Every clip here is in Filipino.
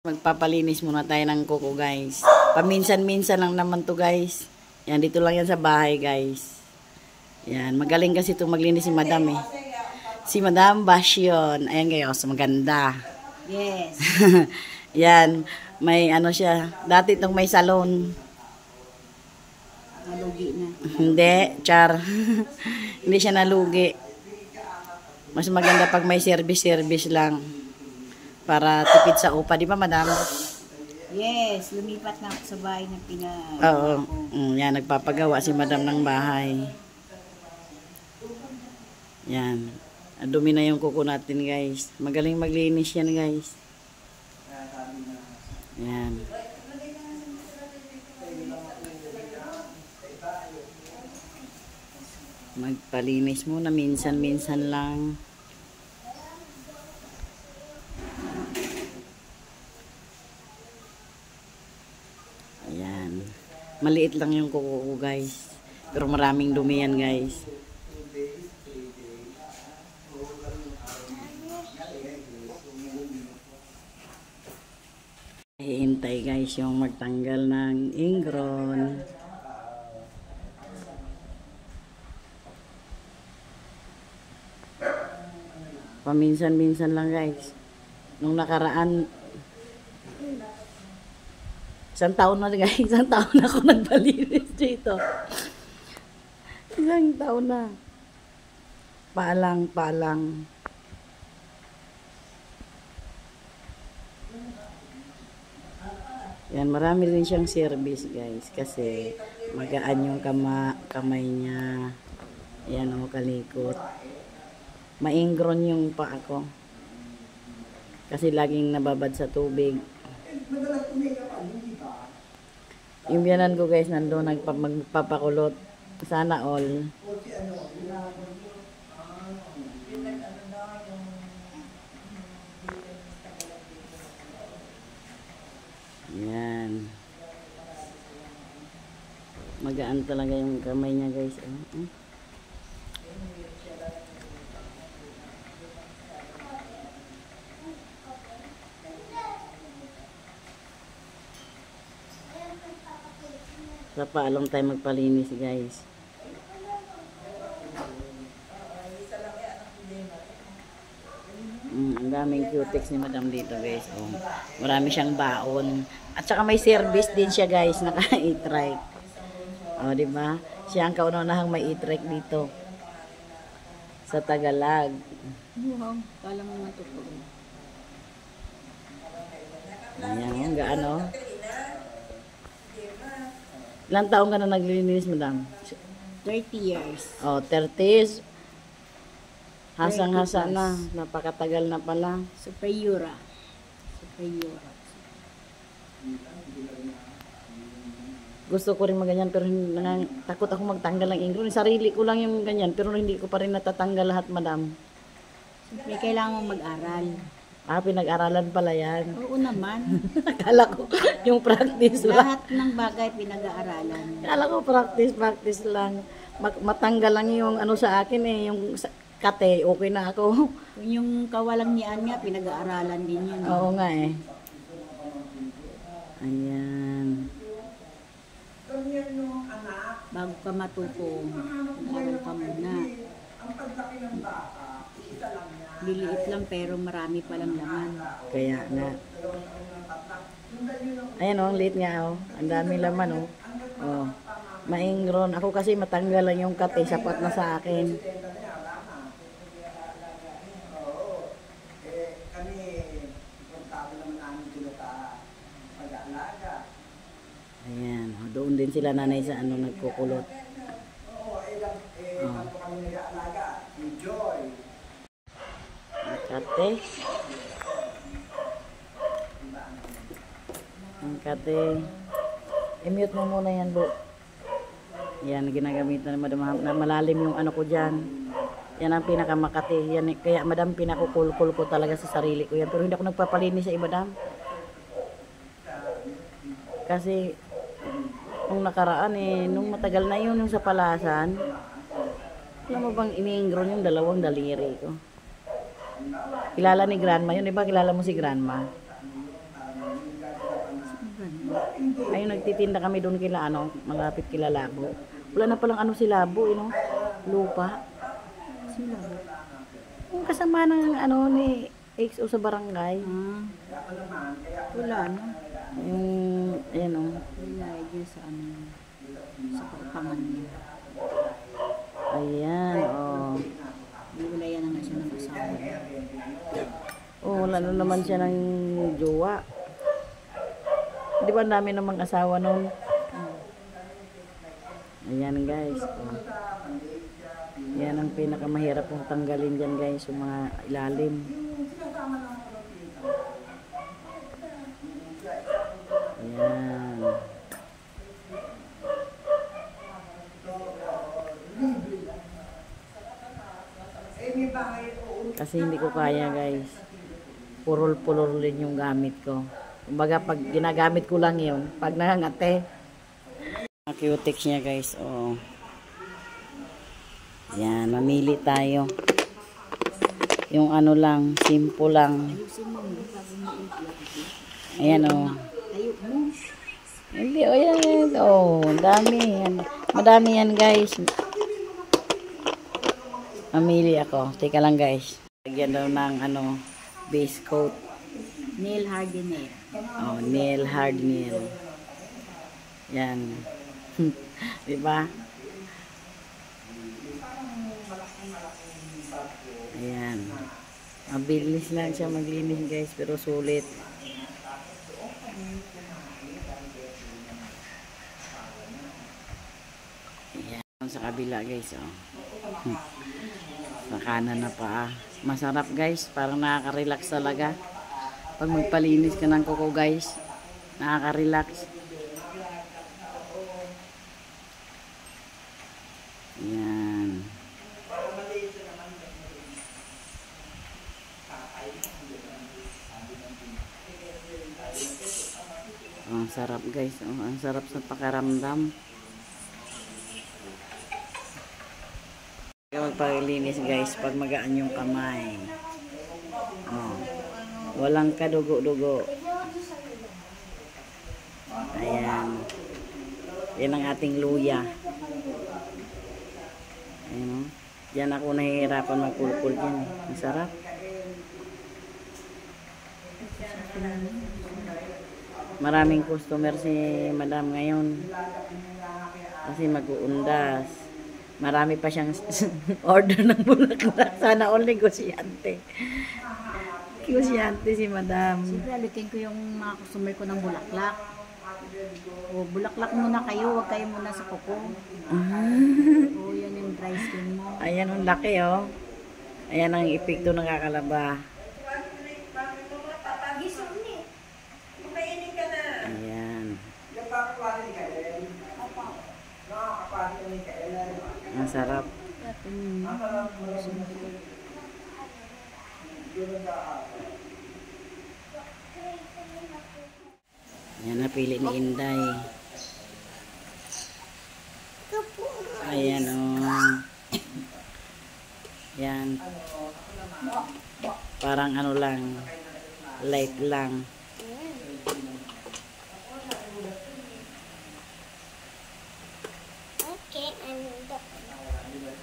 Magpapalinis muna tayo ng kuko, guys. Paminsan-minsan lang naman to, guys. Yan, dito lang yan sa bahay, guys. Yan, magaling kasi itong maglinis si Madam eh. Si Madam Basyon. Ayan, guys, maganda. Yes. Yan, may ano siya. Dati itong may salon. Nalugi na. Hindi, char. Hindi siya nalugi. Mas maganda pag may service lang. Para tipid sa upa, di ba, Madam? Yes, lumipat na ako sa bahay na Oo. Yan, nagpapagawa si Madam ng bahay. Yan. Dumi na yung kuko natin, guys. Magaling maglinis yan, guys. Yan. Magpalinis muna, minsan-minsan lang. Ayan. Maliit lang yung kuko ko, guys. Pero maraming dumi yan, guys. Hihintay, guys, yung magtanggal ng ingron. Paminsan-minsan lang, guys. Nung nakaraan, isang taon na, guys. Isang taon na ako nagpalinis dito. Isang taon na. Paalang. Yan, marami rin siyang service, guys. Kasi magaan yung kamay niya. Yan, o, kalikot. Maingron yung paa ko. Kasi laging nababad sa tubig. Yung biyanan ko, guys, nandun magpapakulot. Sana all. Yan. Magaan talaga yung kamay niya, guys. Sa paalong tayo magpalinis, guys. Ang daming cutex ni Madam dito, guys. Oh, marami siyang baon. At saka may service din siya, guys, naka-e-trike. Oh, di ba? Siya ang kauna-unahang may e-trike dito. Sa Tagalog. Wow, kala mo matuto. Ayan, gaano? Ilang taong ka na naglilinis, Madam? 30 years. Oh, 30s. Hasang-hasa na. Napakatagal na pala. Superiora. Gusto ko rin maganyan pero takot ako magtanggal ng ingron. Sarili ko lang yung ganyan pero hindi ko pa rin natatanggal lahat, Madam. Siyempre, kailangan mong mag-aral. Pinag-aralan pala yan. Oo naman. Akala ko yung practice lang. Lahat ng bagay pinag-aaralan. Akala ko practice lang. Matanggal lang yung ano sa akin eh, yung kate, okay na ako. Yung kawalang niyan nga, pinag-aaralan din yan. Oo nga eh. Ayan. Bago ka matuto, mag-aral ka muna. Liliit lang pero marami palang laman. Kaya nga. Ayan ang liit nga Ang dami laman Maingron. Ako kasi matanggal lang yung kate, sapat na sa akin. Ayan. Doon din sila nanay sa nagkukulot. Kate. Ang kate. I-mute mo muna yan, Bu. Yan, ginagamitan na Madam na malalim yung ano ko dyan. Yan ang pinakamakati. Yan, kaya Madam, pinakukulkul ko talaga sa sarili ko yan. Pero hindi ako nagpapalinis sa iba, Madam. Kasi, nung nakaraan nung matagal na yun, yung sa palasan, alam mo bang iniingron yung dalawang daliri ko. Kilala ni Grandma yun, di ba? Kilala mo si Grandma? nagtitinda kami doon kila ano, malapit kila Labo. Wala na palang ano si Labo, lupa. Sila. Yung kasama ng ano ni XO sa barangay. Ah. Wala na. Yung, ayan o. Nilagay sa ano. Sa kautangan niya. Ayan, Wala yan na nga siya ng asawa. wala na naman siya ng jowa. Di ba ang dami namang asawa nun? Ayan guys. Yan ang pinakamahirap kong tanggalin dyan guys, yung mga ilalim. Ayan. Kasi hindi ko kaya guys. Purol-purolin yung gamit ko. Kumbaga pag ginagamit ko lang yun, pag nangangate. Ang cutex niya guys, Yan, mamili tayo. Yung ano lang, simple lang. Ayan Hindi, yan. Dami yan. Madami yan guys. Mamili ako. Teka lang guys. Lagyan daw ng base coat. Nail hardener. Nail hardener. Yan. Diba? Ayan. Mabilis lang siya maglinis guys, pero sulit. Ayan. Sa kabila guys, Sa kanan na pa. Masarap guys, parang nakaka-relax talaga. Pag magpalinis ka ng kuko guys, nakaka-relax. Ayan. Ang sarap guys, ang sarap sa pakaramdam. Magpalinis guys, pag magaan yung kamay. Walang kadugo-dugo. Ayan. Yan ang ating luya. Ayan Diyan ako nahihirapan magkulkul dyan. Ang sarap. Maraming customer si madam ngayon. Kasi mag-uundas. Marami pa siyang order ng bulaklak. Sana all negosyante. Negosyante si madam. Siyempre, alikin ko yung mga customer ko ng bulaklak. Bulaklak muna kayo, huwag kayo muna sa kuko. Yan yung dry skin mo. Ayan ang laki Ayan ang epekto ng kakalaba. Ayan. Ang sarap. Yan napili ni Inday. Ayan Yan. Parang ano lang, light lang.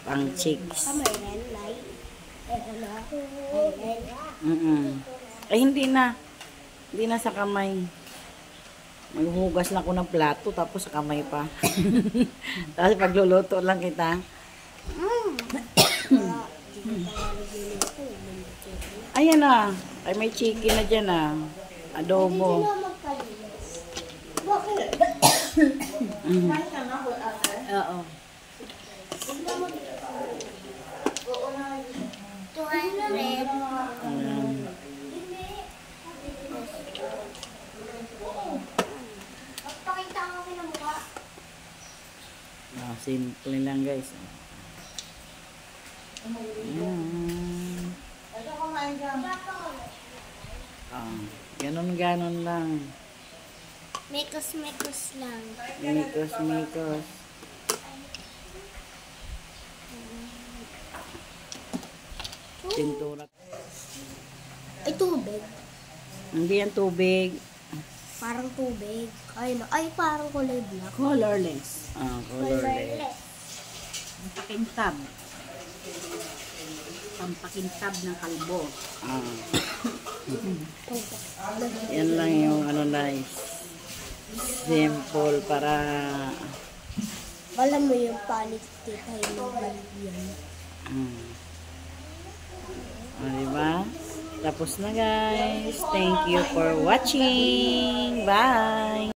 Pang cheeks. Ay hindi na. Hindi na sa kamay. Maghuhugas na ako ng plato tapos sa kamay pa. Tapos pagluluto lang kita. Ayan na. Ay may chicken na dyan adobo. Oo. Simple lang guys. Ganon lang. Mekos lang. Mikos. Pintura. Ay, tubig. Hindi yan tubig. Parang tubig. Ay, parang kulay black. Colorless. Colorless. Pampakintab. Pampakintab ng kalbo. Yan lang yung ano guys. Simple para Alam mo yung panit tita yung yan. diba? Tapos na guys. Thank you for watching. Bye!